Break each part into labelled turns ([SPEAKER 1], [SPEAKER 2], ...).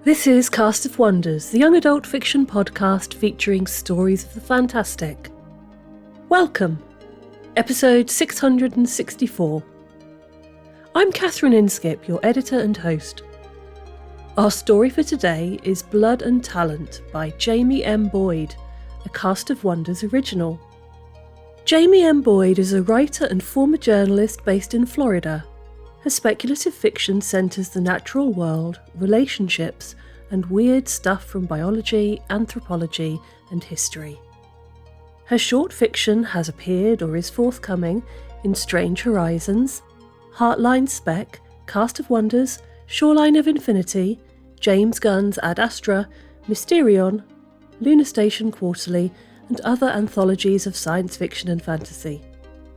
[SPEAKER 1] This is Cast of Wonders, the young adult fiction podcast featuring stories of the fantastic. Welcome, episode 664. I'm Catherine Inskip, your editor and host. Our story for today is Blood and Talent by Jamie M. Boyd, a Cast of Wonders original. Jamie M. Boyd is a writer and former journalist based in Florida. Her speculative fiction centres the natural world, relationships, and weird stuff from biology, anthropology, and history. Her short fiction has appeared or is forthcoming in Strange Horizons, Heartline Spec, Cast of Wonders, Shoreline of Infinity, James Gunn's Ad Astra, Mysterion, Lunar Station Quarterly, and other anthologies of science fiction and fantasy.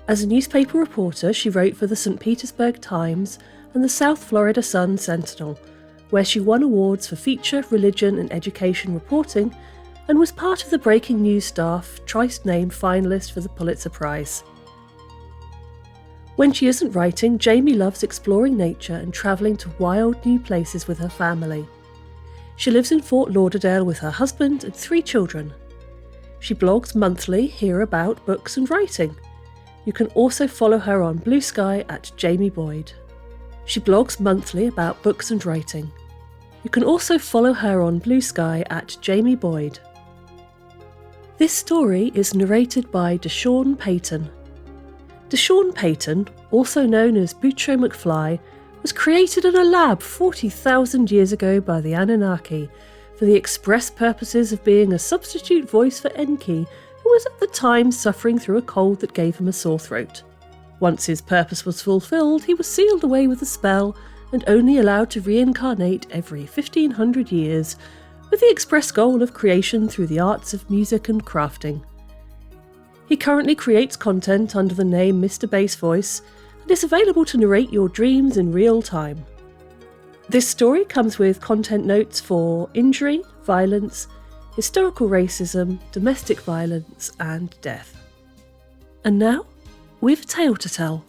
[SPEAKER 1] As a newspaper reporter, she wrote for the St. Petersburg Times and the South Florida Sun-Sentinel, where she won awards for feature, religion and education reporting, and was part of the breaking news staff twice named finalist for the Pulitzer Prize. When she isn't writing, Jamie loves exploring nature and travelling to wild new places with her family. She lives in Fort Lauderdale with her husband and 3 children. She blogs monthly here about books and writing. You can also follow her on Blue Sky at Jamie Boyd. She blogs monthly about books and writing. You can also follow her on Blue Sky at Jamie Boyd. This story is narrated by Deshawn Payton. Deshawn Payton, also known as Boutro McFly, was created in a lab 40,000 years ago by the Anunnaki for the express purposes of being a substitute voice for Enki, who was at the time suffering through a cold that gave him a sore throat. Once his purpose was fulfilled, he was sealed away with a spell and only allowed to reincarnate every 1,500 years, with the express goal of creation through the arts of music and crafting. He currently creates content under the name Mr. Bass Voice and is available to narrate your dreams in real time. This story comes with content notes for injury, violence, historical racism, domestic violence, and death. And now, we've a tale to tell.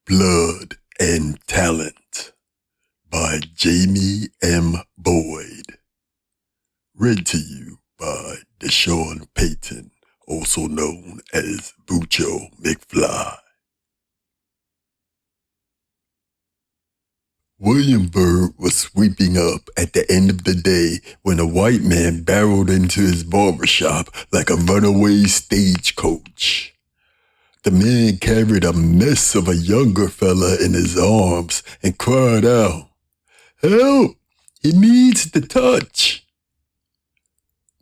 [SPEAKER 2] Blood and Talent by Jamie M. Boyd. Read to you by Deshawn Payton, also known as Boutro McFly. William Byrd was sweeping up at the end of the day when a white man barreled into his barbershop like a runaway stagecoach. The man carried a mess of a younger fella in his arms and cried out, "Help! He needs the touch!"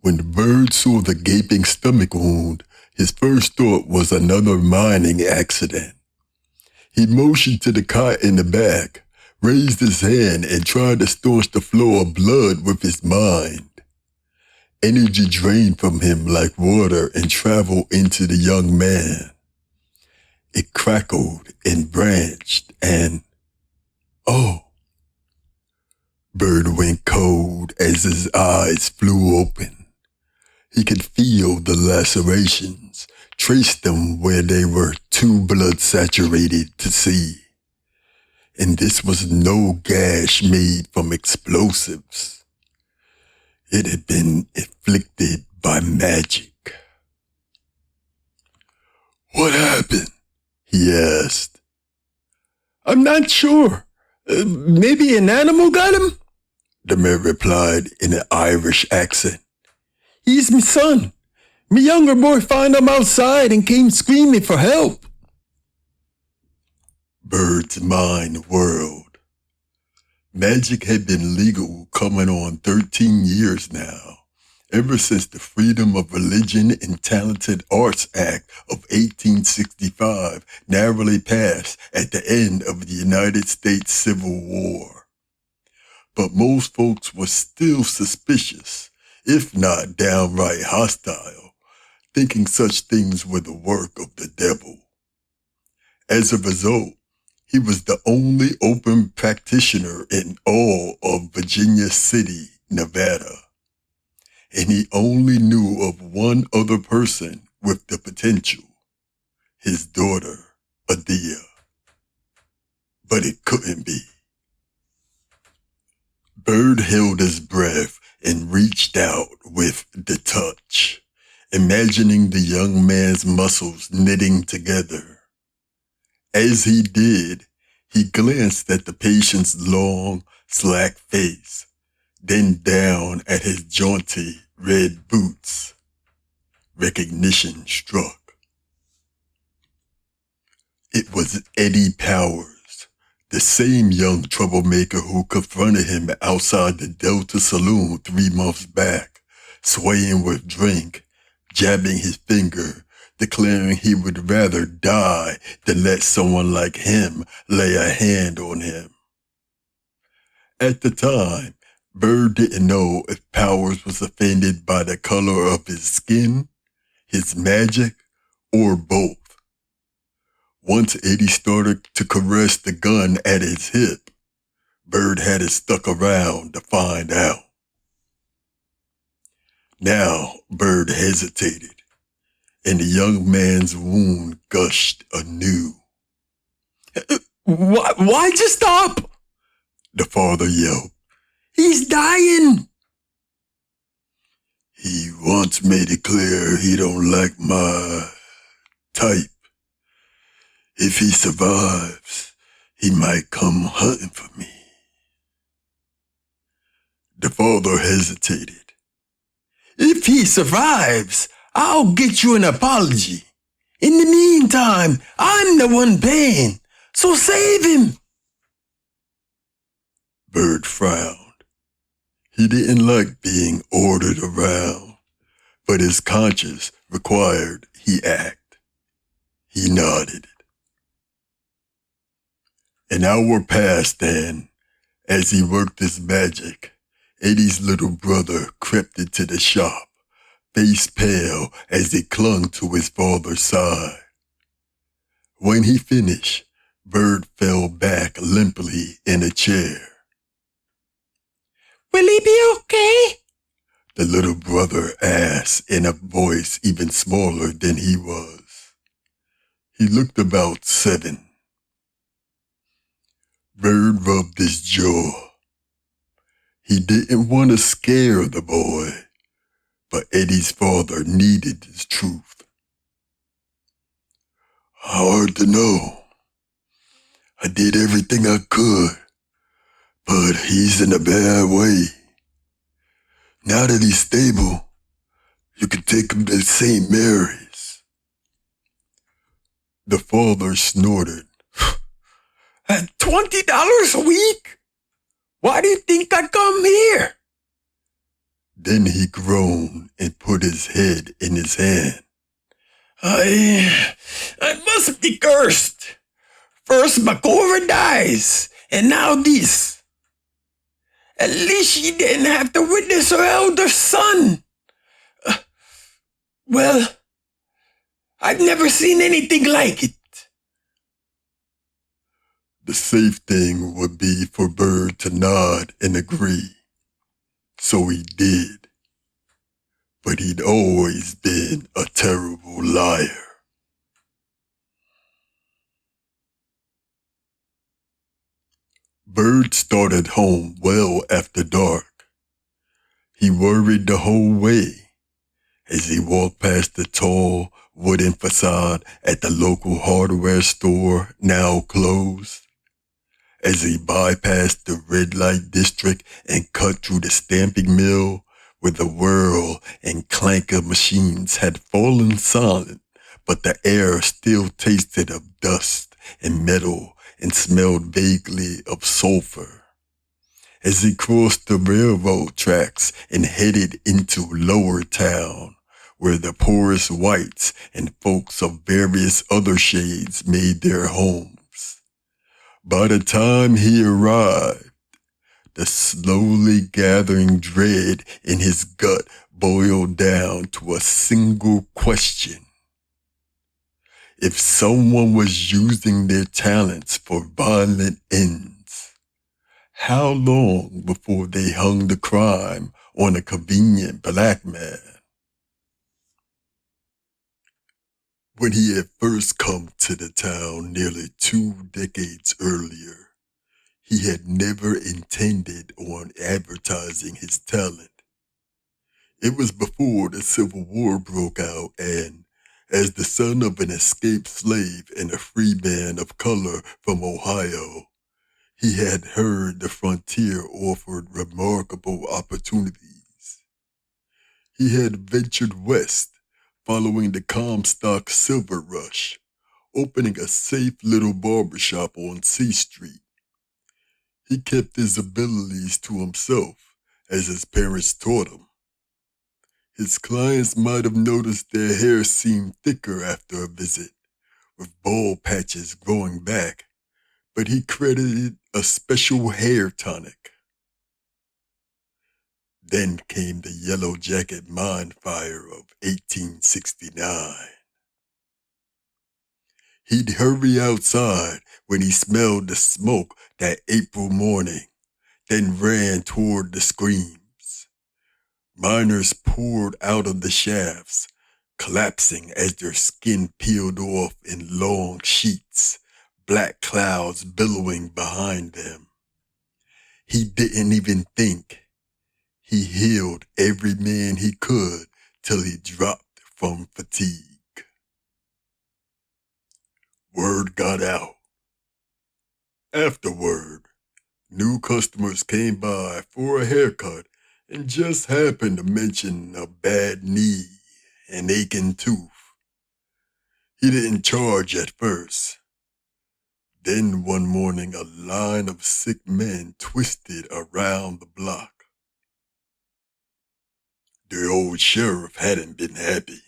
[SPEAKER 2] When the Byrd saw the gaping stomach wound, his first thought was another mining accident. He motioned to the cot in the back, raised his hand and tried to staunch the flow of blood with his mind. Energy drained from him like water and traveled into the young man. It crackled and branched and, Byrd went cold as his eyes flew open. He could feel the lacerations, trace them where they were too blood-saturated to see. And this was no gash made from explosives. It had been inflicted by magic. "What happened?" he asked. "I'm not sure. Maybe an animal got him?" the man replied in an Irish accent. "He's me son. Me younger boy found him outside and came screaming for help." Byrd's mind whirled. Magic had been legal coming on 13 years now, ever since the Freedom of Religion and Talented Arts Act of 1865 narrowly passed at the end of the United States Civil War. But most folks were still suspicious, if not downright hostile, thinking such things were the work of the devil. As a result, he was the only open practitioner in all of Virginia City, Nevada. And he only knew of one other person with the potential, his daughter. Adia. But it couldn't be. Bird held his breath and reached out with the touch, imagining the young man's muscles knitting together. As he did, he glanced at the patient's long, slack face, then down at his jaunty red boots. Recognition struck. It was Eddie Powers, the same young troublemaker who confronted him outside the Delta Saloon 3 months back, swaying with drink, jabbing his finger, declaring he would rather die than let someone like him lay a hand on him. At the time, Bird didn't know if Powers was offended by the color of his skin, his magic, or both. Once Eddie started to caress the gun at his hip, Bird had it stuck around to find out. Now Bird hesitated, and the young man's wound gushed anew.
[SPEAKER 3] Why'd you stop?
[SPEAKER 2] The father yelled.
[SPEAKER 3] He's dying.
[SPEAKER 2] He once made it clear he don't like my type. If he survives, he might come hunting for me. The father hesitated.
[SPEAKER 3] If he survives, I'll get you an apology. In the meantime, I'm the one paying, so save him.
[SPEAKER 2] Bird frowned. He didn't like being ordered around, but his conscience required he act. He nodded. An hour passed then. As he worked his magic, Eddie's little brother crept into the shop, face pale as he clung to his father's side. When he finished, Bird fell back limply in a chair.
[SPEAKER 3] Will he be okay?
[SPEAKER 2] The little brother asked in a voice even smaller than he was. He looked about 7. Bird rubbed his jaw. He didn't want to scare the boy, but Eddie's father needed his truth. Hard to know. I did everything I could, but he's in a bad way. Now that he's stable, you can take him to St. Mary's. The father snorted.
[SPEAKER 3] At $20 a week? Why do you think I come here?
[SPEAKER 2] Then he groaned and put his head in his hand.
[SPEAKER 3] I must be cursed. First Makora dies, and now this. At least she didn't have to witness her elder son. Well, I've never seen anything like it.
[SPEAKER 2] The safe thing would be for Bird to nod and agree. So he did. But he'd always been a terrible liar. Bird started home well after dark. He worried the whole way as he walked past the tall wooden facade at the local hardware store, now closed. As he bypassed the red light district and cut through the stamping mill where the whirl and clank of machines had fallen silent, but the air still tasted of dust and metal and smelled vaguely of sulfur. As he crossed the railroad tracks and headed into Lower Town, where the poorest whites and folks of various other shades made their homes. By the time he arrived, the slowly gathering dread in his gut boiled down to a single question. If someone was using their talents for violent ends, how long before they hung the crime on a convenient black man? When he had first come to the town nearly 2 decades earlier, he had never intended on advertising his talent. It was before the Civil War broke out, and as the son of an escaped slave and a free man of color from Ohio, he had heard the frontier offered remarkable opportunities. He had ventured west, following the Comstock Silver Rush, opening a safe little barbershop on C Street. He kept his abilities to himself, as his parents taught him. His clients might have noticed their hair seemed thicker after a visit, with bald patches growing back, but he credited a special hair tonic. Then came the Yellow Jacket mine fire of 1869. He'd hurry outside when he smelled the smoke that April morning, then ran toward the screams. Miners poured out of the shafts, collapsing as their skin peeled off in long sheets, black clouds billowing behind them. He didn't even think. He healed every man he could till he dropped from fatigue. Word got out. Afterward, new customers came by for a haircut and just happened to mention a bad knee and aching tooth. He didn't charge at first. Then one morning a line of sick men twisted around the block. The old sheriff hadn't been happy.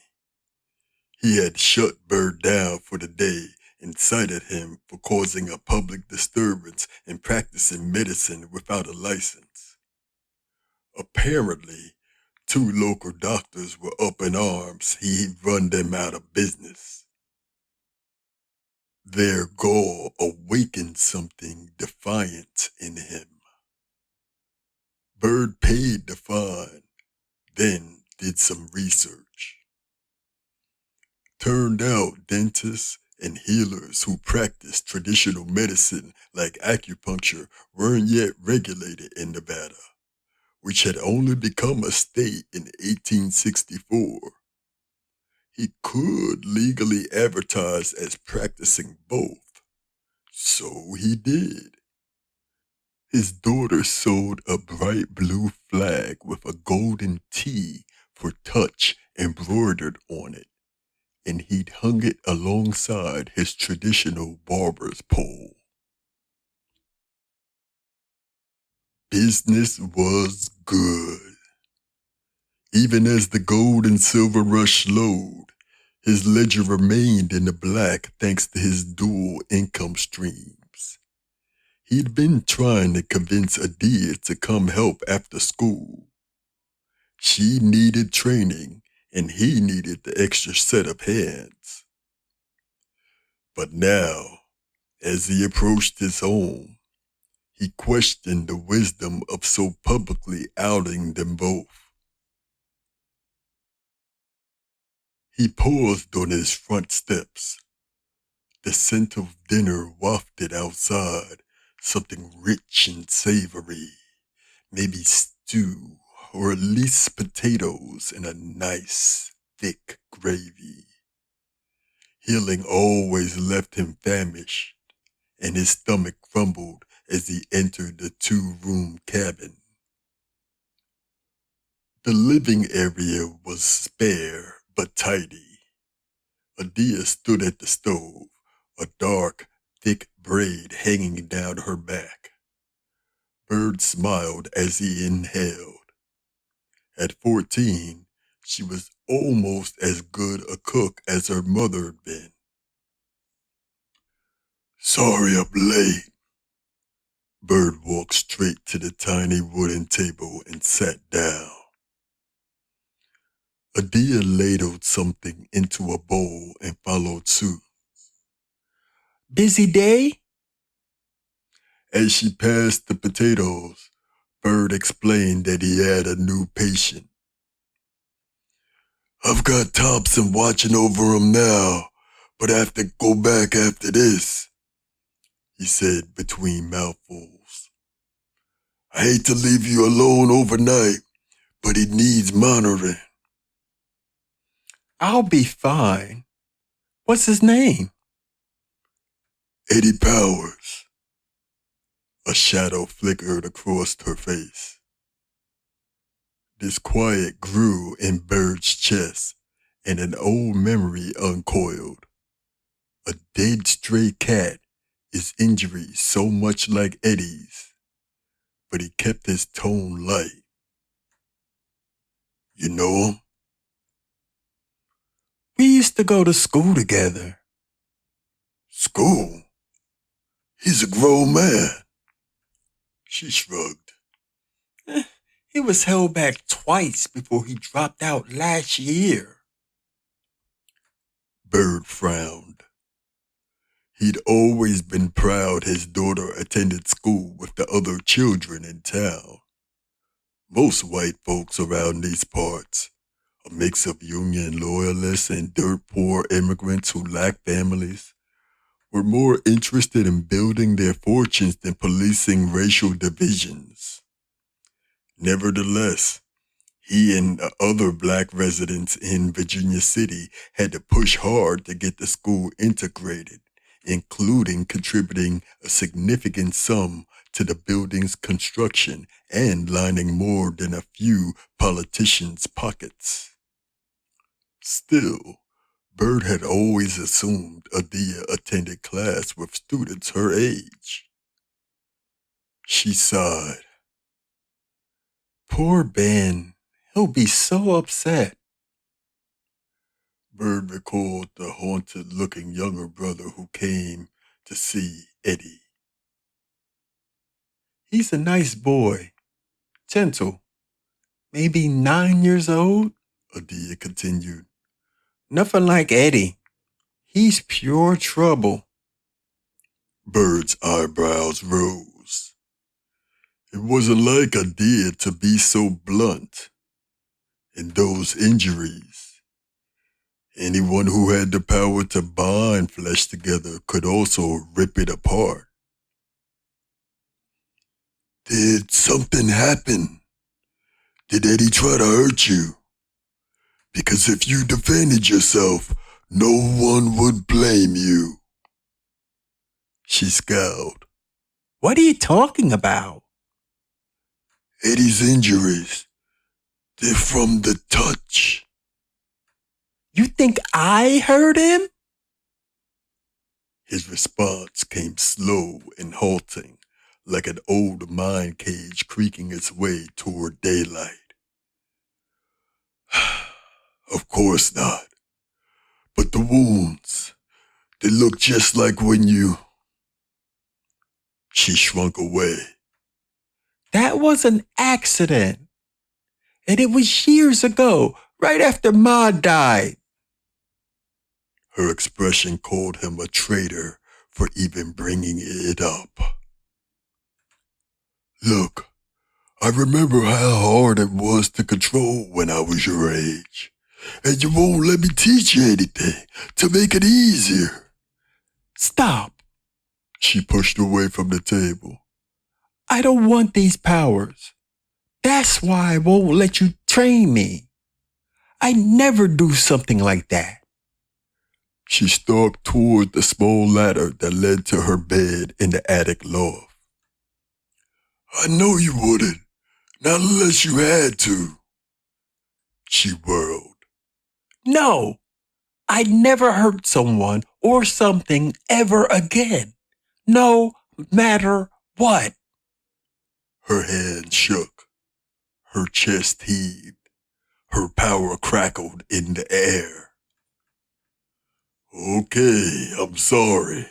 [SPEAKER 2] He had shut Bird down for the day and cited him for causing a public disturbance and practicing medicine without a license. Apparently, 2 local doctors were up in arms. He'd run them out of business. Their gall awakened something defiant in him. Bird paid the fine, then did some research. Turned out dentists and healers who practiced traditional medicine like acupuncture weren't yet regulated in Nevada, which had only become a state in 1864. He could legally advertise as practicing both, so he did. His daughter sewed a bright blue flag with a golden T for touch embroidered on it, and he'd hung it alongside his traditional barber's pole. Business was good. Even as the gold and silver rush slowed, his ledger remained in the black thanks to his dual income streams. He'd been trying to convince Adia to come help after school. She needed training, and he needed the extra set of hands. But now, as he approached his home, he questioned the wisdom of so publicly outing them both. He paused on his front steps. The scent of dinner wafted outside, something rich and savory, maybe stew, or at least potatoes in a nice, thick gravy. Healing always left him famished, and his stomach grumbled as he entered the 2-room cabin. The living area was spare but tidy. Adia stood at the stove, a dark, thick braid hanging down her back. Bird smiled as he inhaled. At 14, she was almost as good a cook as her mother had been. Sorry I'm late. Bird walked straight to the tiny wooden table and sat down. Adia ladled something into a bowl and followed suit. Busy day? As she passed the potatoes, Bird explained that he had a new patient. I've got Thompson watching over him now, but I have to go back after this, he said between mouthfuls. I hate to leave you alone overnight, but it needs monitoring.
[SPEAKER 3] I'll be fine. What's his name?
[SPEAKER 2] Eddie Powers. A shadow flickered across her face. This quiet grew in Bird's chest, and an old memory uncoiled. A dead stray cat is injury so much like Eddie's, but he kept his tone light. You know him?
[SPEAKER 3] We used to go to school together.
[SPEAKER 2] School? He's a grown man. She shrugged.
[SPEAKER 3] He was held back twice before he dropped out last year.
[SPEAKER 2] Bird frowned. He'd always been proud his daughter attended school with the other children in town. Most white folks around these parts, a mix of Union loyalists and dirt poor immigrants who lack families, were more interested in building their fortunes than policing racial divisions. Nevertheless, he and the other black residents in Virginia City had to push hard to get the school integrated, including contributing a significant sum to the building's construction and lining more than a few politicians' pockets. Still, Bird had always assumed Adia attended class with students her age. She sighed.
[SPEAKER 3] Poor Ben. He'll be so upset.
[SPEAKER 2] Bird recalled the haunted-looking younger brother who came to see Eddie.
[SPEAKER 3] He's a nice boy. Gentle. Maybe 9 years old?
[SPEAKER 2] Adia continued.
[SPEAKER 3] Nothing like Eddie. He's pure trouble.
[SPEAKER 2] Bird's eyebrows rose. It wasn't like Adia to be so blunt. And those injuries. Anyone who had the power to bind flesh together could also rip it apart. Did something happen? Did Eddie try to hurt you? Because if you defended yourself, no one would blame you. She scowled.
[SPEAKER 3] What are you talking about?
[SPEAKER 2] Eddie's injuries. They're from the touch.
[SPEAKER 3] You think I hurt him?
[SPEAKER 2] His response came slow and halting, like an old mine cage creaking its way toward daylight. Of course not. But the wounds, they look just like when you... She shrunk away.
[SPEAKER 3] That was an accident. And it was years ago, right after Ma died.
[SPEAKER 2] Her expression called him a traitor for even bringing it up. Look, I remember how hard it was to control when I was your age. And you won't let me teach you anything to make it easier.
[SPEAKER 3] Stop.
[SPEAKER 2] She pushed away from the table.
[SPEAKER 3] I don't want these powers. That's why I won't let you train me. I never do something like that.
[SPEAKER 2] She stalked toward the small ladder that led to her bed in the attic loft. I know you wouldn't, not unless you had to. She whirled.
[SPEAKER 3] No, I'd never hurt someone or something ever again, no matter what.
[SPEAKER 2] Her hand shook. Her chest heaved. Her power crackled in the air. Okay, I'm sorry.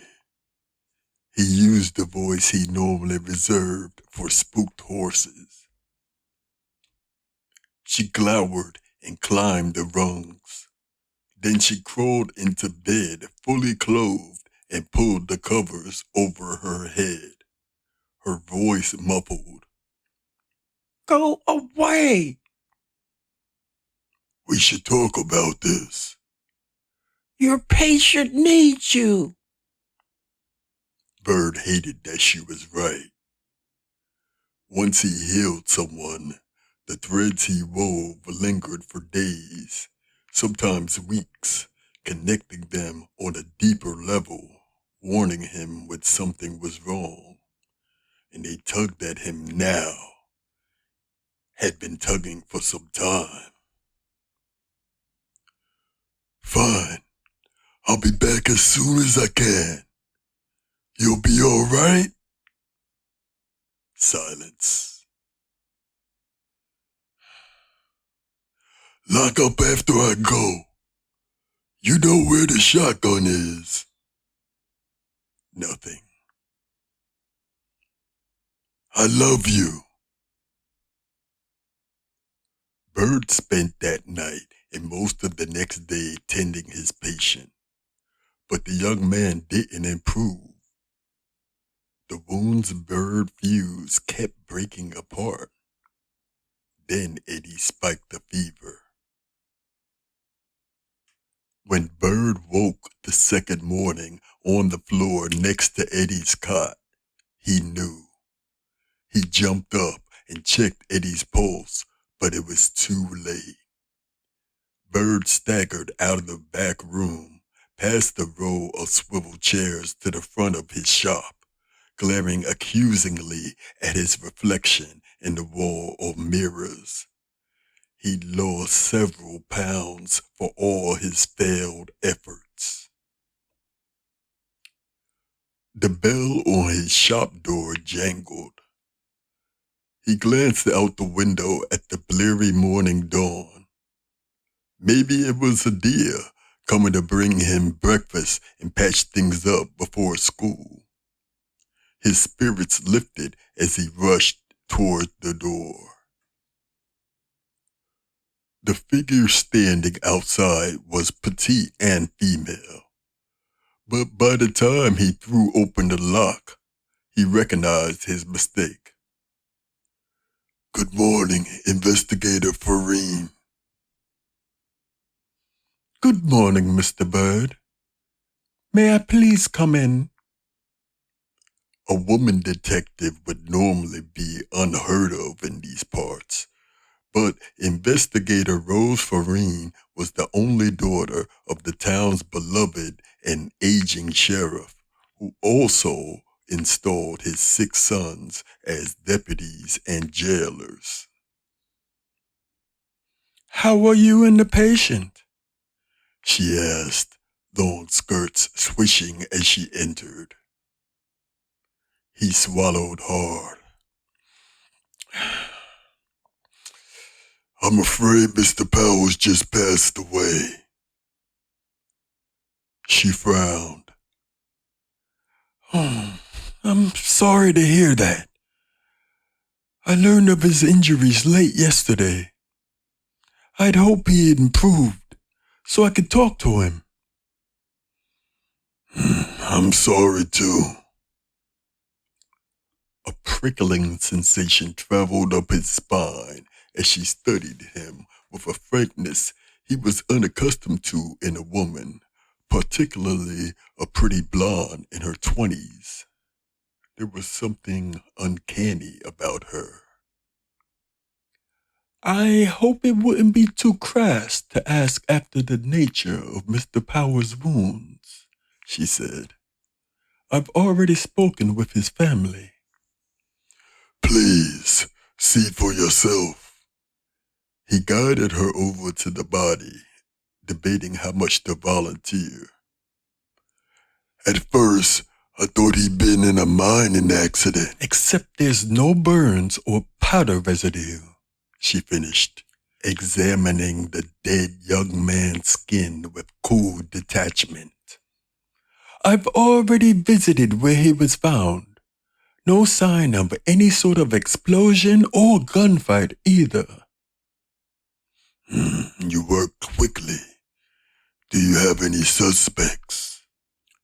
[SPEAKER 2] He used the voice he normally reserved for spooked horses. She glowered and climbed the rungs. Then she crawled into bed fully clothed and pulled the covers over her head. Her voice muffled.
[SPEAKER 3] Go away.
[SPEAKER 2] We should talk about this.
[SPEAKER 3] Your patient needs you.
[SPEAKER 2] Bird hated that she was right. Once he healed someone, the threads he wove lingered for days, sometimes weeks, connecting them on a deeper level, warning him when something was wrong. And they tugged at him now, had been tugging for some time. Fine, I'll be back as soon as I can. You'll be all right? Silence. Lock up after I go. You know where the shotgun is. Nothing. I love you. Bird spent that night and most of the next day tending his patient. But the young man didn't improve. The wounds Bird fused kept breaking apart. Then Eddie spiked the fever. When Bird woke the second morning on the floor next to Eddie's cot, he knew. He jumped up and checked Eddie's pulse, but it was too late. Bird staggered out of the back room, past the row of swivel chairs to the front of his shop, glaring accusingly at his reflection in the wall of mirrors. He'd lost several pounds for all his failed efforts. The bell on his shop door jangled. He glanced out the window at the bleary morning dawn. Maybe it was Adia coming to bring him breakfast and patch things up before school. His spirits lifted as he rushed toward the door. The figure standing outside was petite and female, but by the time he threw open the lock, he recognized his mistake. Good morning, Investigator Farine. Good morning, Mr. Bird. May I please come in? A woman detective would normally be unheard of in these parts, but Investigator Rose Farine was the only daughter of the town's beloved and aging sheriff, who also installed his 6 sons as deputies and jailers. How are you and the patient? She asked, long skirts swishing as she entered. He swallowed hard. I'm afraid Mr. Powers just passed away. She frowned. Oh, I'm sorry to hear that. I learned of his injuries late yesterday. I'd hoped he had improved so I could talk to him. I'm sorry too. A prickling sensation traveled up his spine as she studied him with a frankness he was unaccustomed to in a woman, particularly a pretty blonde in her 20s. There was something uncanny about her. I hope it wouldn't be too crass to ask after the nature of Mr. Powers' wounds, she said. I've already spoken with his family. Please, see for yourself. He guided her over to the body, debating how much to volunteer. At first, I thought he'd been in a mining accident. Except there's no burns or powder residue, she finished, examining the dead young man's skin with cool detachment. I've already visited where he was found. No sign of any sort of explosion or gunfight either. You work quickly. Do you have any suspects?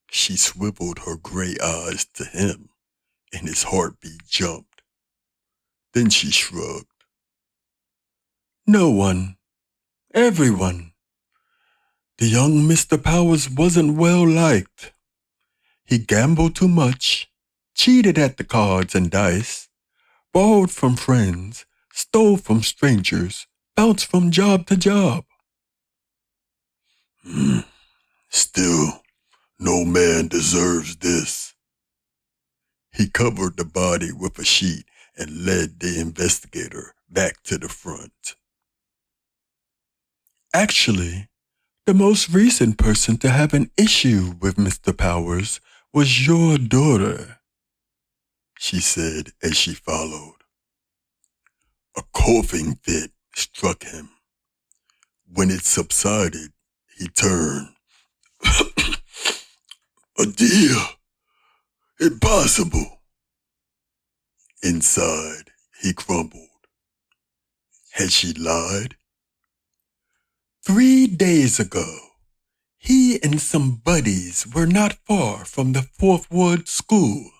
[SPEAKER 2] She swiveled her gray eyes to him, and his heartbeat jumped. Then she shrugged. No one. Everyone. The young Mr. Powers wasn't well liked. He gambled too much, cheated at the cards and dice, borrowed from friends, stole from strangers, bounced from job to job. Still, no man deserves this. He covered the body with a sheet and led the investigator back to the front. Actually, the most recent person to have an issue with Mr. Powers was your daughter, she said as she followed. A coughing fit struck him. When it subsided, he turned. Adia, impossible. Inside, he crumbled. Had she lied? 3 days ago, he and some buddies were not far from the Fourth Ward School.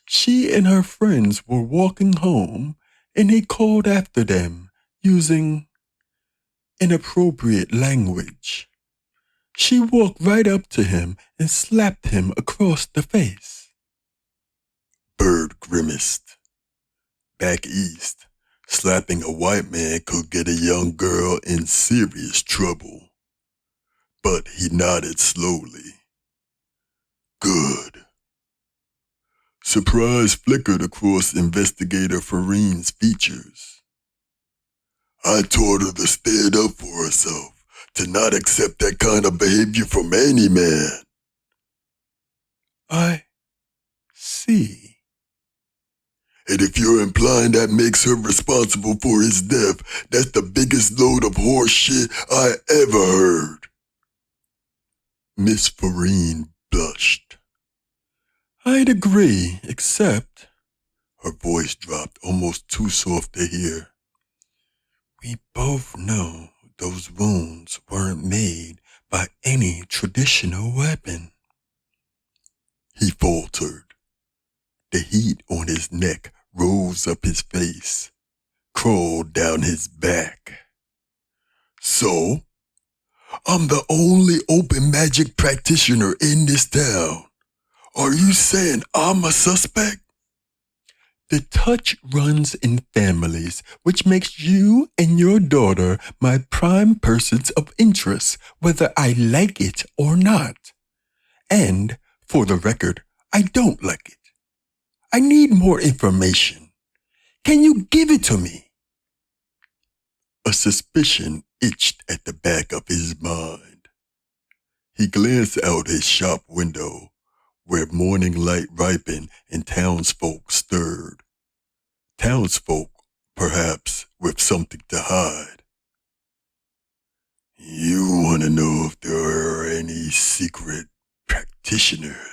[SPEAKER 2] She and her friends were walking home, and he called after them using inappropriate language. She walked right up to him and slapped him across the face. Bird grimaced. Back east, slapping a white man could get a young girl in serious trouble. But he nodded slowly. Good. Surprise flickered across Investigator Fareen's features. I taught her to stand up for herself, to not accept that kind of behavior from any man. I see. And if you're implying that makes her responsible for his death, that's the biggest load of horse shit I ever heard. Miss Fareen blushed. I'd agree, except... Her voice dropped almost too soft to hear. We both know those wounds weren't made by any traditional weapon. He faltered. The heat on his neck rose up his face, crawled down his back. So, I'm the only open magic practitioner in this town. Are you saying I'm a suspect? The touch runs in families, which makes you and your daughter my prime persons of interest, whether I like it or not. And, for the record, I don't like it. I need more information. Can you give it to me? A suspicion itched at the back of his mind. He glanced out his shop window, where morning light ripened and townsfolk stirred. Townsfolk, perhaps, with something to hide. You want to know if there are any secret practitioners?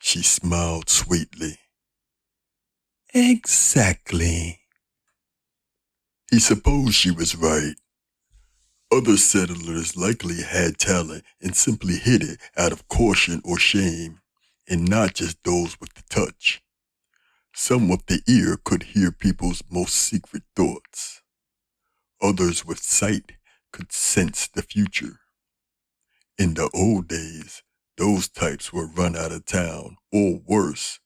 [SPEAKER 2] She smiled sweetly. Exactly. He supposed she was right. Other settlers likely had talent and simply hid it out of caution or shame, and not just those with the touch. Some with the ear could hear people's most secret thoughts. Others with sight could sense the future. In the old days, those types were run out of town, or worse,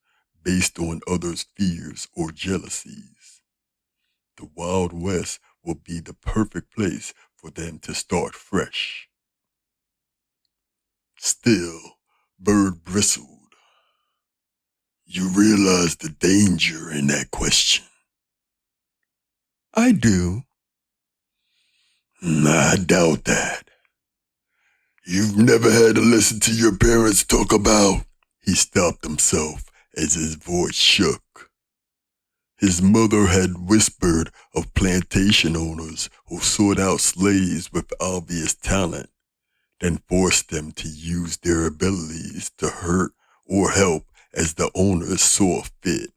[SPEAKER 2] based on others' fears or jealousies. The Wild West will be the perfect place for them to start fresh. Still, Bird bristled. You realize the danger in that question? I do. I doubt that. You've never had to listen to your parents talk about... He stopped himself as his voice shook. His mother had whispered of plantation owners who sought out slaves with obvious talent, then forced them to use their abilities to hurt or help as the owners saw fit.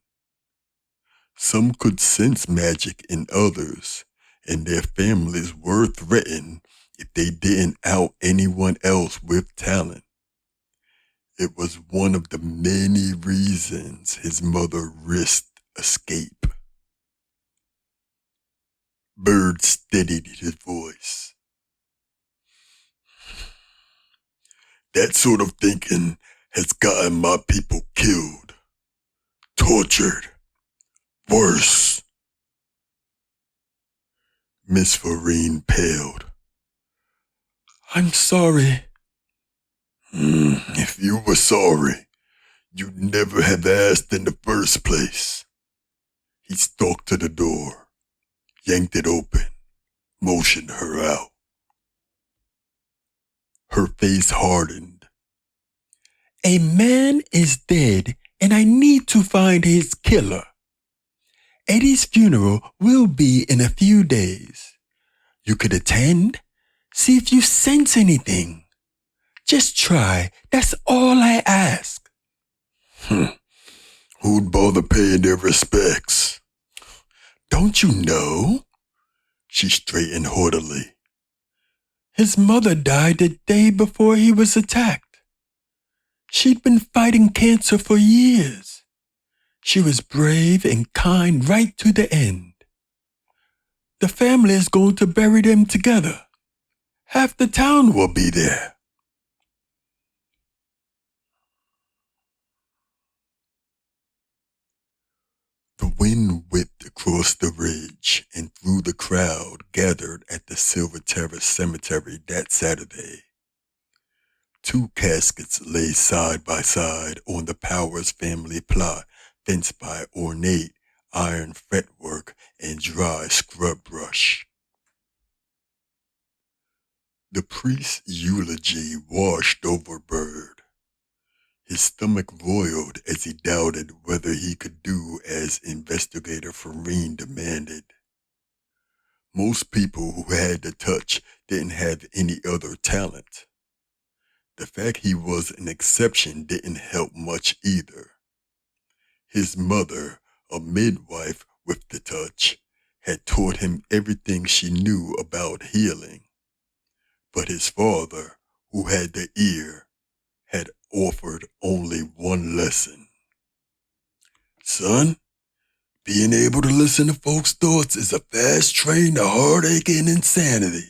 [SPEAKER 2] Some could sense magic in others, and their families were threatened if they didn't out anyone else with talent. It was one of the many reasons his mother risked escape. Bird steadied his voice. That sort of thinking has gotten my people killed, tortured, worse. Miss Farine paled.
[SPEAKER 3] I'm sorry.
[SPEAKER 2] If you were sorry, you'd never have asked in the first place. He stalked to the door, yanked it open, motioned her out. Her face hardened.
[SPEAKER 3] A man is dead, and I need to find his killer. Eddie's funeral will be in a few days. You could attend, see if you sense anything. Just try, that's all I ask.
[SPEAKER 2] Who'd bother paying their respects?
[SPEAKER 3] Don't you know?
[SPEAKER 2] She straightened haughtily.
[SPEAKER 3] His mother died the day before he was attacked. She'd been fighting cancer for years. She was brave and kind right to the end. The family is going to bury them together. Half the town will be there.
[SPEAKER 2] The wind whipped across the ridge and through the crowd gathered at the Silver Terrace Cemetery that Saturday. 2 caskets lay side by side on the Powers family plot, fenced by ornate iron fretwork and dry scrub brush. The priest's eulogy washed over Bird. His stomach roiled as he doubted whether he could do as Investigator Farine demanded. Most people who had the touch didn't have any other talent. The fact he was an exception didn't help much either. His mother, a midwife with the touch, had taught him everything she knew about healing. But his father, who had the ear, had offered only one lesson. Son, being able to listen to folks' thoughts is a fast train to heartache and insanity.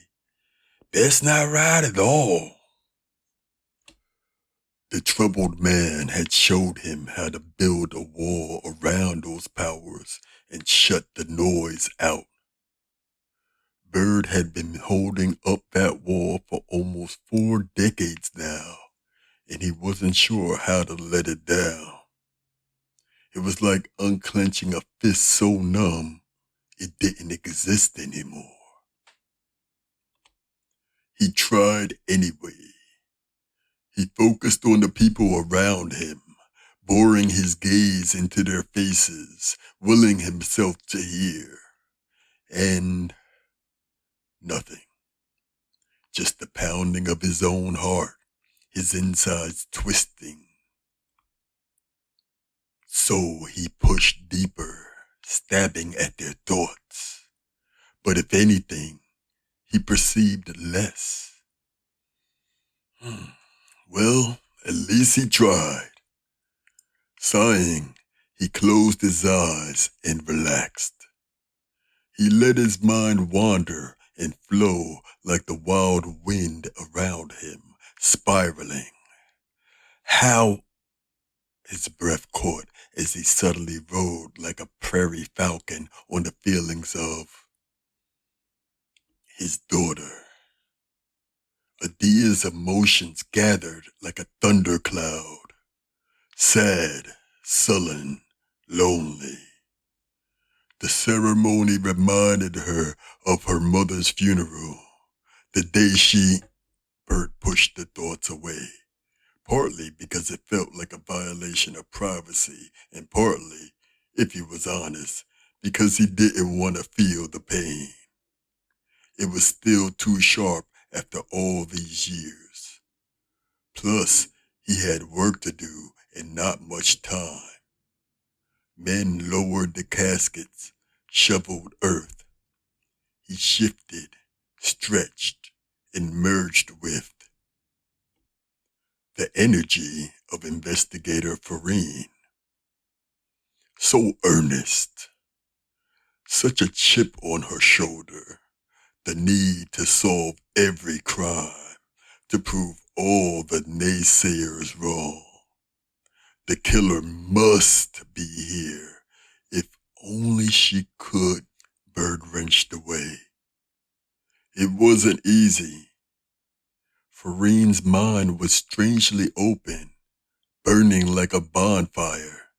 [SPEAKER 2] Best not ride at all. The troubled man had showed him how to build a wall around those powers and shut the noise out. Bird had been holding up that wall for almost 4 decades now, and he wasn't sure how to let it down. It was like unclenching a fist so numb it didn't exist anymore. He tried anyway. He focused on the people around him, boring his gaze into their faces, willing himself to hear. And nothing. Just the pounding of his own heart, his insides twisting. So he pushed deeper, stabbing at their thoughts. But if anything, he perceived less. Well, at least he tried. Sighing, he closed his eyes and relaxed. He let his mind wander and flow like the wild wind around him, spiraling. How? His breath caught as he suddenly rode like a prairie falcon on the feelings of his daughter. Adia's emotions gathered like a thundercloud. Sad, sullen, lonely. The ceremony reminded her of her mother's funeral, the day Bird pushed the thoughts away, partly because it felt like a violation of privacy, and partly, if he was honest, because he didn't want to feel the pain. It was still too sharp after all these years. Plus, he had work to do and not much time. Men lowered the caskets, shoveled earth. He shifted, stretched, and merged with the energy of Investigator Farine. So earnest, such a chip on her shoulder, the need to solve every crime, to prove all the naysayers wrong. The killer must be here. If only she could. Bird wrenched away. It wasn't easy. Fareen's mind was strangely open, burning like a bonfire.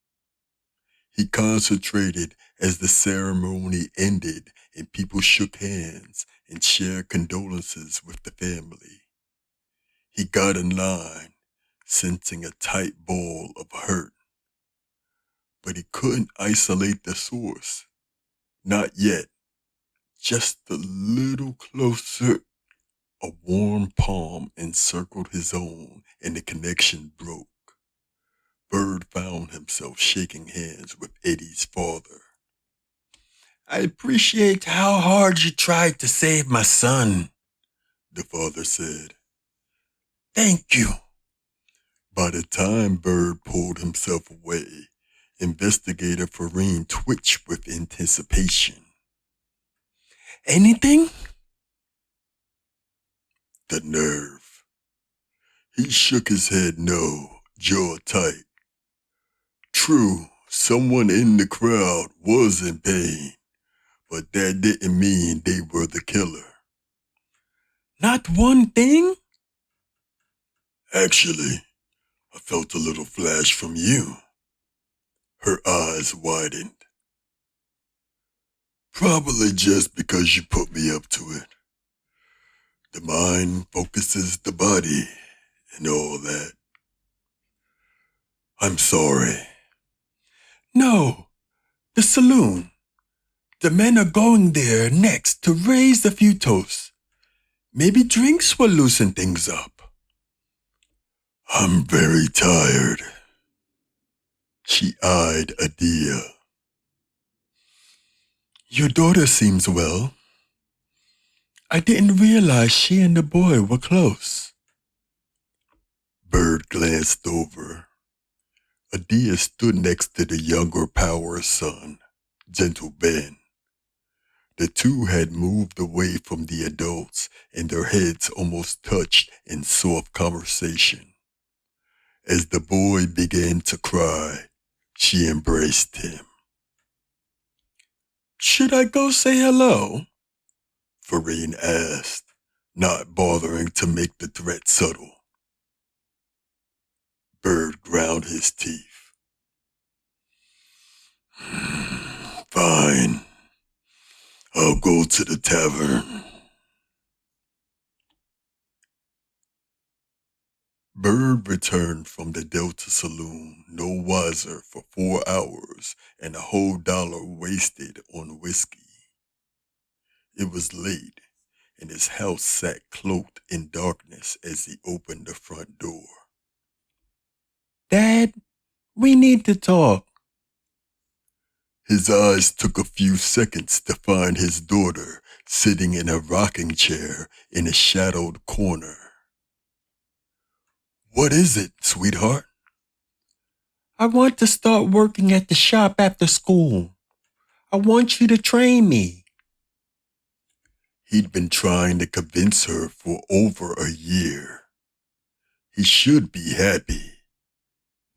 [SPEAKER 2] He concentrated as the ceremony ended and people shook hands and shared condolences with the family. He got in line, sensing a tight ball of hurt. But he couldn't isolate the source. Not yet. Just a little closer. A warm palm encircled his own and the connection broke. Bird found himself shaking hands with Eddie's father.
[SPEAKER 3] I appreciate how hard you tried to save my son,
[SPEAKER 2] the father said.
[SPEAKER 3] Thank you.
[SPEAKER 2] By the time Bird pulled himself away, Investigator Fareen twitched with anticipation.
[SPEAKER 3] Anything?
[SPEAKER 2] The nerve. He shook his head no, jaw tight. True, someone in the crowd was in pain, but that didn't mean they were the killer.
[SPEAKER 3] Not one thing?
[SPEAKER 2] Actually, I felt a little flash from you. Her eyes widened. Probably just because you put me up to it. The mind focuses the body and all that. I'm sorry.
[SPEAKER 3] No, the saloon. The men are going there next to raise a few toasts. Maybe drinks will loosen things up.
[SPEAKER 2] I'm very tired. She eyed Adia.
[SPEAKER 3] Your daughter seems well. I didn't realize she and the boy were close.
[SPEAKER 2] Bird glanced over. Adia stood next to the younger Power's son, Gentle Ben. The two had moved away from the adults and their heads almost touched in soft conversation. As the boy began to cry, she embraced him.
[SPEAKER 3] Should I go say hello?
[SPEAKER 2] Fareen asked, not bothering to make the threat subtle. Bird ground his teeth. Fine. I'll go to the tavern. Bird returned from the Delta Saloon no wiser for 4 hours and a whole $1 wasted on whiskey. It was late, and his house sat cloaked in darkness as he opened the front door.
[SPEAKER 3] Dad, we need to talk.
[SPEAKER 2] His eyes took a few seconds to find his daughter sitting in a rocking chair in a shadowed corner. What is it, sweetheart?
[SPEAKER 3] I want to start working at the shop after school. I want you to train me.
[SPEAKER 2] He'd been trying to convince her for over a year. He should be happy,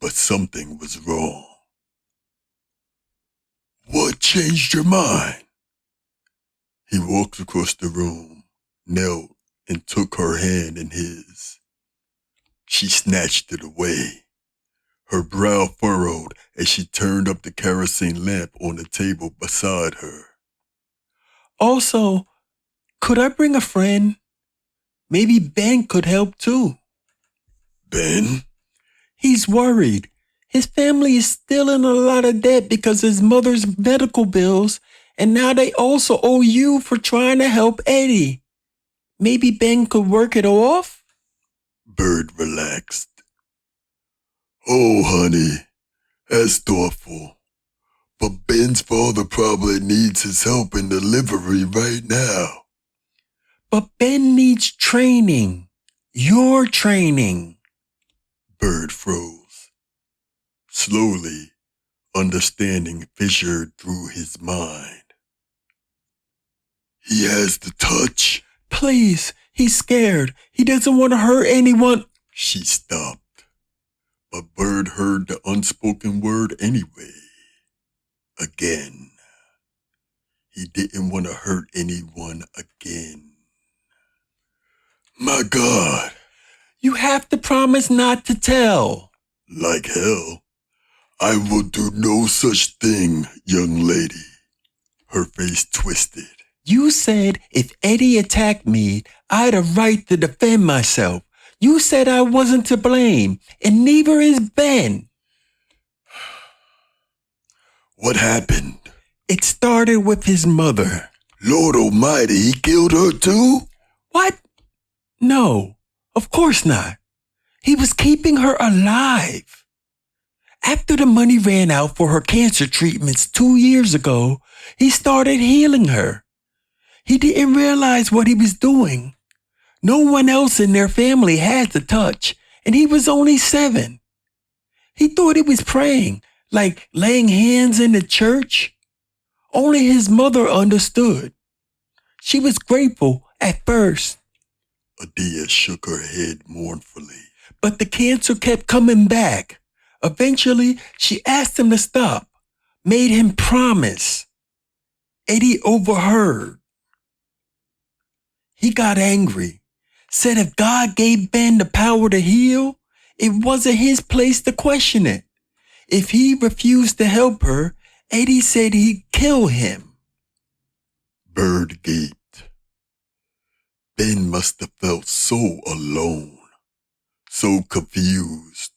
[SPEAKER 2] but something was wrong. What changed your mind? He walked across the room, knelt, and took her hand in his. She snatched it away. Her brow furrowed as she turned up the kerosene lamp on the table beside her.
[SPEAKER 3] Also, could I bring a friend? Maybe Ben could help too.
[SPEAKER 2] Ben?
[SPEAKER 3] He's worried. His family is still in a lot of debt because his mother's medical bills, and now they also owe you for trying to help Eddie. Maybe Ben could work it off?
[SPEAKER 2] Bird relaxed. Oh, honey, that's thoughtful. But Ben's father probably needs his help in delivery right now.
[SPEAKER 3] But Ben needs training. Your training.
[SPEAKER 2] Bird froze. Slowly, understanding fissured through his mind. He has the touch.
[SPEAKER 3] Please, he's scared. He doesn't want to hurt anyone.
[SPEAKER 2] She stopped, but Bird heard the unspoken word anyway. Again. He didn't want to hurt anyone again. My God.
[SPEAKER 3] You have to promise not to tell.
[SPEAKER 2] Like hell. I will do no such thing, young lady. Her face twisted.
[SPEAKER 3] You said if Eddie attacked me, I had a right to defend myself. You said I wasn't to blame, and neither is Ben.
[SPEAKER 2] What happened?
[SPEAKER 3] It started with his mother.
[SPEAKER 2] Lord Almighty, he killed her too?
[SPEAKER 3] What? No, of course not. He was keeping her alive. After the money ran out for her cancer treatments 2 years ago, he started healing her. He didn't realize what he was doing. No one else in their family had the touch, and he was only 7. He thought he was praying, like laying hands in the church. Only his mother understood. She was grateful at first.
[SPEAKER 2] Adia shook her head mournfully.
[SPEAKER 3] But the cancer kept coming back. Eventually, she asked him to stop, made him promise. Eddie overheard. He got angry, said if God gave Ben the power to heal, it wasn't his place to question it. If he refused to help her, Eddie said he'd kill him.
[SPEAKER 2] Bird gaped. Ben must have felt so alone, so confused.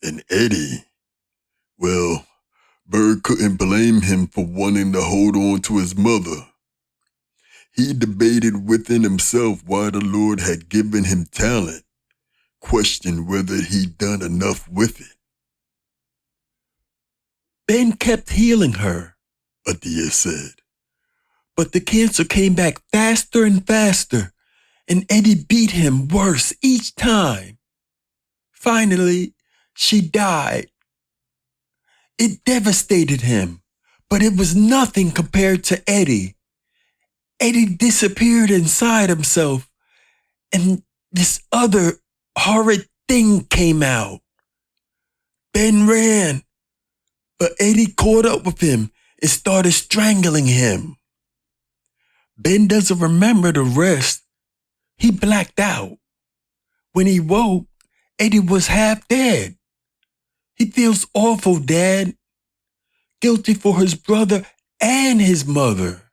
[SPEAKER 2] And Eddie, well, Bird couldn't blame him for wanting to hold on to his mother. He debated within himself why the Lord had given him talent, questioned whether he'd done enough with it.
[SPEAKER 3] Ben kept healing her,
[SPEAKER 2] Adia said.
[SPEAKER 3] but the cancer came back faster and faster, and Eddie beat him worse each time. Finally, she died. It devastated him, but it was nothing compared to Eddie. Eddie disappeared inside himself, and this other horrid thing came out. Ben ran, but Eddie caught up with him and started strangling him. Ben doesn't remember the rest. He blacked out. When he woke, Eddie was half dead. He feels awful, Dad. Guilty for his brother and his mother.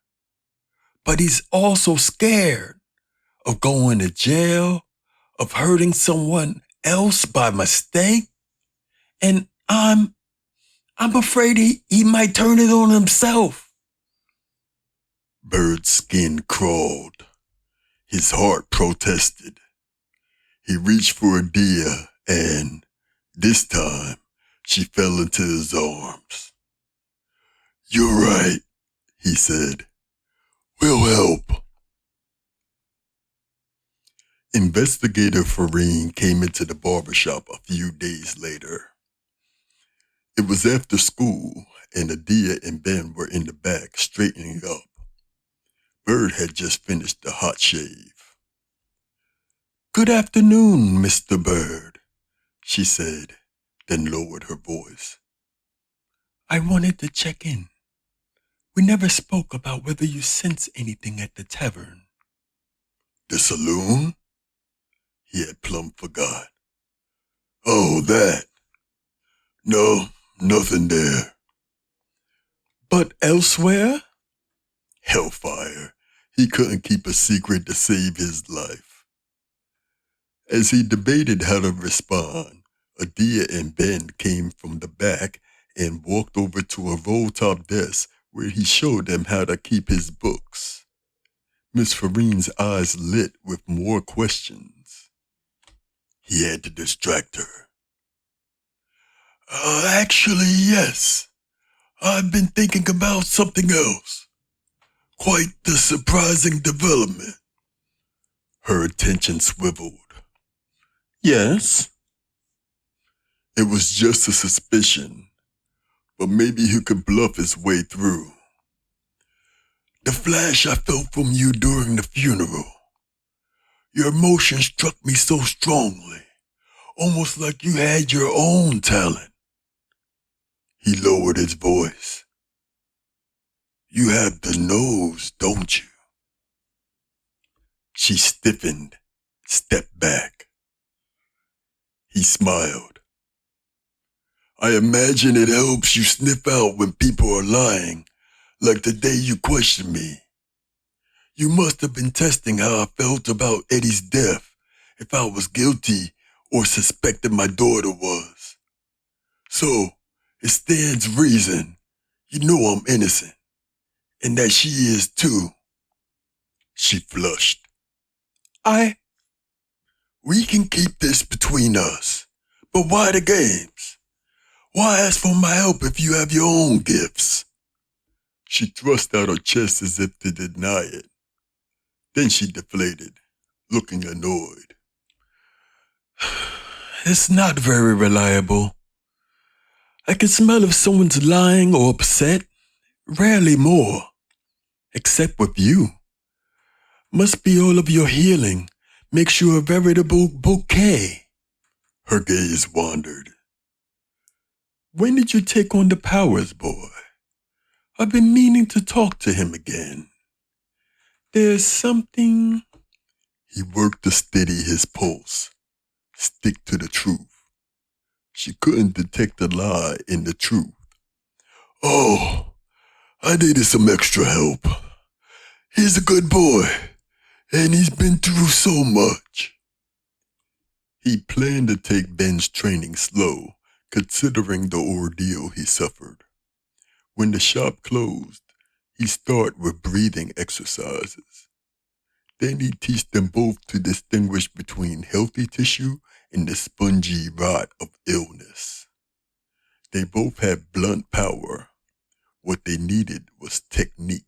[SPEAKER 3] But he's also scared of going to jail, of hurting someone else by mistake. And I'm afraid he might turn it on himself.
[SPEAKER 2] Bird's skin crawled. His heart protested. He reached for Adia and, this time, she fell into his arms. You're right, he said. We'll help. Investigator Farine came into the barbershop a few days later. It was after school, and Adia and Ben were in the back straightening up. Bird had just finished the hot shave. Good afternoon, Mr. Bird, she said, then lowered her voice. I wanted to check in. We never spoke about whether you sense anything at the tavern. The saloon? He had plumb forgot. Oh, that. No, nothing there. But elsewhere? Hellfire. He couldn't keep a secret to save his life. As he debated how to respond, Adia and Ben came from the back and walked over to a roll-top desk where he showed them how to keep his books. Miss Farine's eyes lit with more questions. He had to distract her. Actually, yes. I've been thinking about something else. Quite the surprising development. Her attention swiveled. Yes? It was just a suspicion, but maybe he could bluff his way through. The flash I felt from you during the funeral. Your emotion struck me so strongly. almost like you had your own talent. He lowered his voice. You have the nose, don't you? She stiffened, stepped back. He smiled. I imagine it helps you sniff out when people are lying, like the day you questioned me. You must have been testing how I felt about Eddie's death, if I was guilty or suspected my daughter was. So, it stands reason you know I'm innocent, and that she is too. She flushed. We can keep this between us, but why the games? Why ask for my help if you have your own gifts? She thrust out her chest as if to deny it. Then she deflated, looking annoyed. It's not very reliable. I can smell if someone's lying or upset, rarely more, except with you. Must be all of your healing makes you a veritable bouquet. Her gaze wandered. When did you take on the powers, boy? I've been meaning to talk to him again. There's something... He worked to steady his pulse. Stick to the truth. She couldn't detect a lie in the truth. Oh, I needed some extra help. He's a good boy, and he's been through so much. He planned to take Ben's training slow, considering the ordeal he suffered. When the shop closed, he'd start with breathing exercises. Then he'd teach them both to distinguish between healthy tissue and the spongy rot of illness. They both had blunt power. What they needed was technique.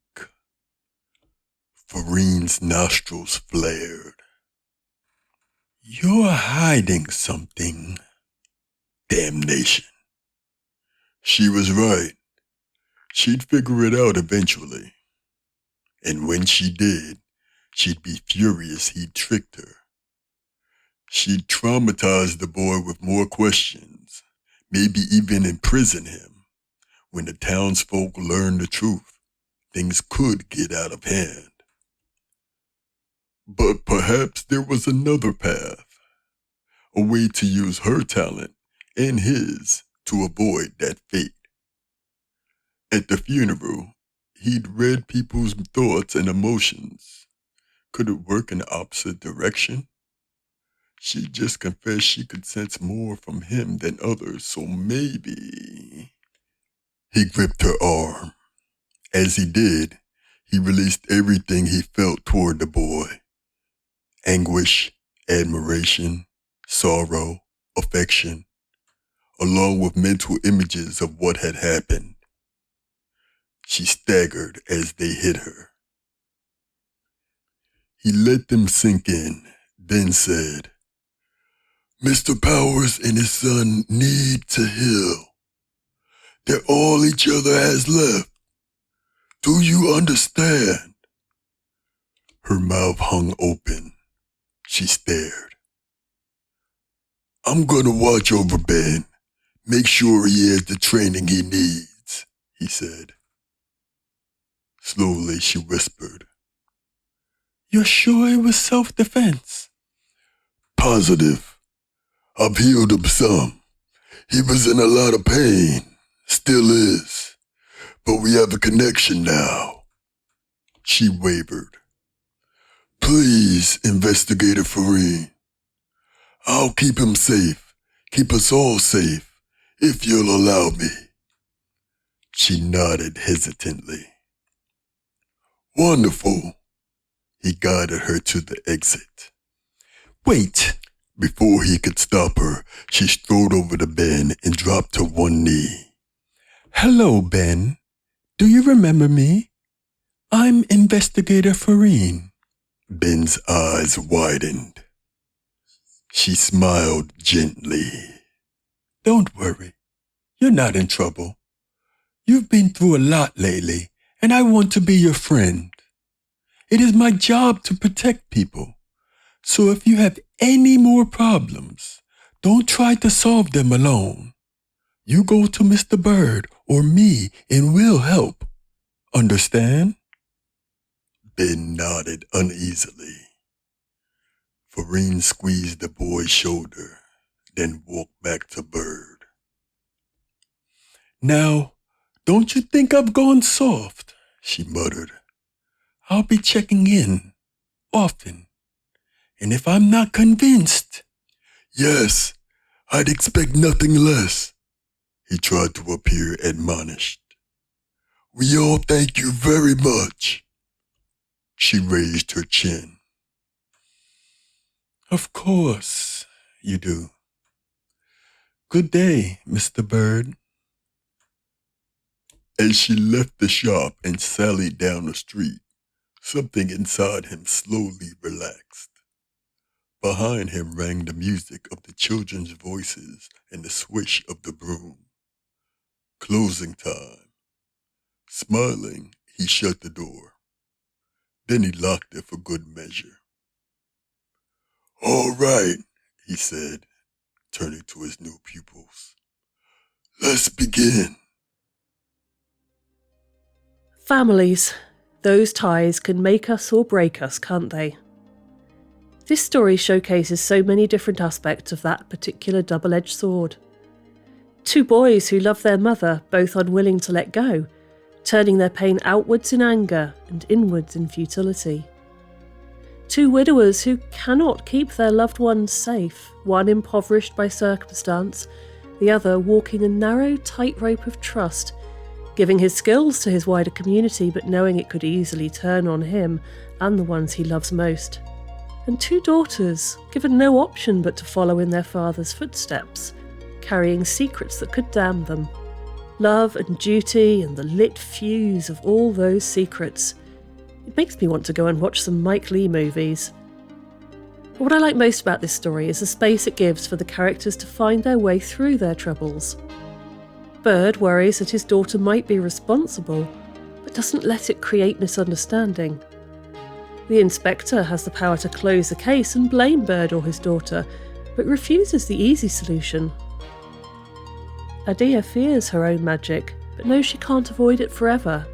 [SPEAKER 2] Fareen's nostrils flared. You're hiding something. Damnation. She was right. She'd figure it out eventually. And when she did, she'd be furious he'd tricked her. She'd traumatize the boy with more questions, maybe even imprison him. When the townsfolk learned the truth, things could get out of hand. But perhaps there was another path, a way to use her talent and his to avoid that fate. At the funeral, he'd read people's thoughts and emotions. Could it work in the opposite direction? She just confessed she could sense more from him than others, so maybe... He gripped her arm. As he did, he released everything he felt toward the boy. Anguish, admiration, sorrow, affection, along with mental images of what had happened. She staggered as they hit her. He let them sink in, then said, Mr. Powers and his son need to heal. They're all each other has left. Do you understand? Her mouth hung open. She stared. I'm gonna watch over Ben. Make sure he has the training he needs, he said. Slowly she whispered. You're sure it was self-defense? Positive. I've healed him some. He was in a lot of pain. Still is. But we have a connection now. She wavered. Please, Investigator Fareen. I'll keep him safe. Keep us all safe, if you'll allow me. She nodded hesitantly. Wonderful. He guided her to the exit. Wait. Before he could stop her, she strode over to Ben and dropped to one knee. Hello, Ben. Do you remember me? I'm Investigator Fareen. Ben's eyes widened. She smiled gently. Don't worry. You're not in trouble. You've been through a lot lately, and I want to be your friend. It is my job to protect people. So if you have any more problems, Don't try to solve them alone. You go to Mr. Bird or me and we'll help. Understand? Ben nodded uneasily. Farine squeezed the boy's shoulder, then walked back to Bird. Now, don't you think I've gone soft? She muttered. I'll be checking in, often. And if I'm not convinced... Yes, I'd expect nothing less. He tried to appear admonished. We all thank you very much. She raised her chin. Of course you do. Good day, Mr. Bird. As she left the shop and sallied down the street, something inside him slowly relaxed. Behind him rang the music of the children's voices and the swish of the broom. Closing time. Smiling, he shut the door. Then he locked it for good measure. All right, he said, turning to his new pupils. Let's begin.
[SPEAKER 1] Families. Those ties can make us or break us, can't they? This story showcases so many different aspects of that particular double-edged sword. Two boys who love their mother, both unwilling to let go, turning their pain outwards in anger and inwards in futility. Two widowers who cannot keep their loved ones safe, one impoverished by circumstance, the other walking a narrow tightrope of trust, giving his skills to his wider community but knowing it could easily turn on him and the ones he loves most. And two daughters, given no option but to follow in their father's footsteps, carrying secrets that could damn them. Love and duty and the lit fuse of all those secrets. It makes me want to go and watch some Mike Leigh movies. But what I like most about this story is the space it gives for the characters to find their way through their troubles. Bird worries that his daughter might be responsible, but doesn't let it create misunderstanding. The inspector has the power to close the case and blame Bird or his daughter, but refuses the easy solution. Adia fears her own magic, but knows she can't avoid it forever.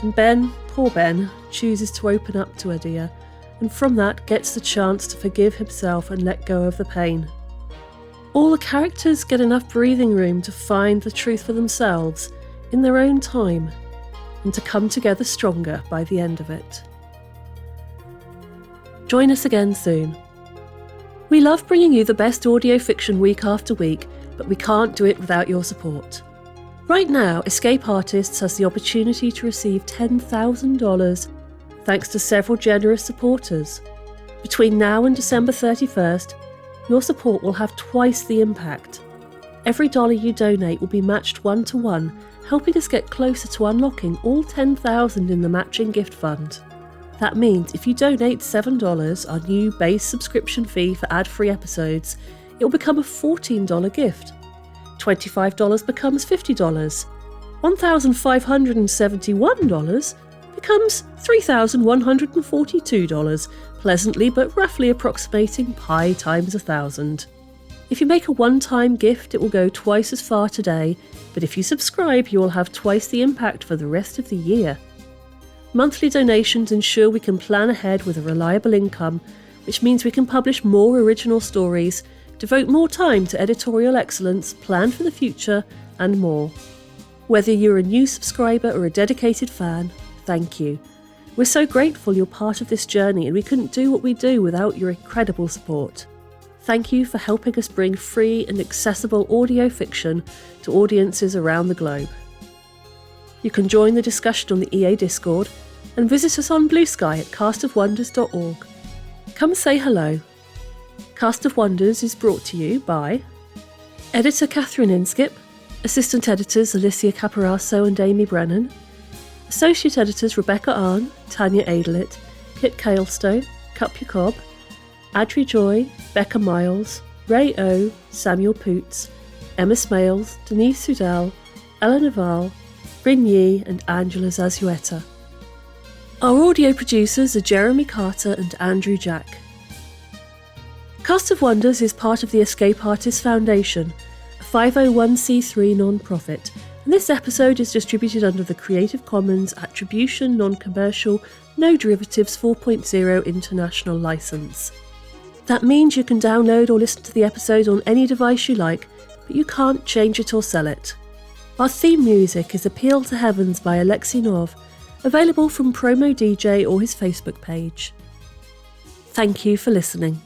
[SPEAKER 1] And Ben, poor Ben, chooses to open up to Adia, and from that gets the chance to forgive himself and let go of the pain. All the characters get enough breathing room to find the truth for themselves, in their own time, and to come together stronger by the end of it. Join us again soon. We love bringing you the best audio fiction week after week, but we can't do it without your support. Right now, Escape Artists has the opportunity to receive $10,000 thanks to several generous supporters. Between now and December 31st, your support will have twice the impact. Every dollar you donate will be matched 1-to-1, helping us get closer to unlocking all $10,000 in the matching gift fund. That means if you donate $7, our new base subscription fee for ad-free episodes, it will become a $14 gift. $25 becomes $50. $1,571 becomes $3,142, pleasantly but roughly approximating pi times 1,000. If you make a one-time gift, it will go twice as far today, but if you subscribe, you will have twice the impact for the rest of the year. Monthly donations ensure we can plan ahead with a reliable income, which means we can publish more original stories, devote more time to editorial excellence, plan for the future, and more. Whether you're a new subscriber or a dedicated fan, thank you. We're so grateful you're part of this journey, and we couldn't do what we do without your incredible support. Thank you for helping us bring free and accessible audio fiction to audiences around the globe. You can join the discussion on the EA Discord and visit us on Blue Sky at castofwonders.org. Come say hello. Cast of Wonders is brought to you by Editor Catherine Inskip, Assistant Editors Alicia Caparaso and Amy Brennan, Associate Editors Rebecca Arn, Tanya Adelit, Kit Kalestone, Cup Jacob, Adri Joy, Becca Miles, Ray O, Samuel Poots, Emma Smales, Denise Sudell, Ella Naval, Bryn Yee and Angela Zazueta. Our audio producers are Jeremy Carter and Andrew Jack. Cast of Wonders is part of the Escape Artists Foundation, a 501c3 non-profit, and this episode is distributed under the Creative Commons Attribution Non-Commercial No Derivatives 4.0 International License. That means you can download or listen to the episode on any device you like, but you can't change it or sell it. Our theme music is Appeal to Heavens by Alexei Nov, available from Promo DJ or his Facebook page. Thank you for listening.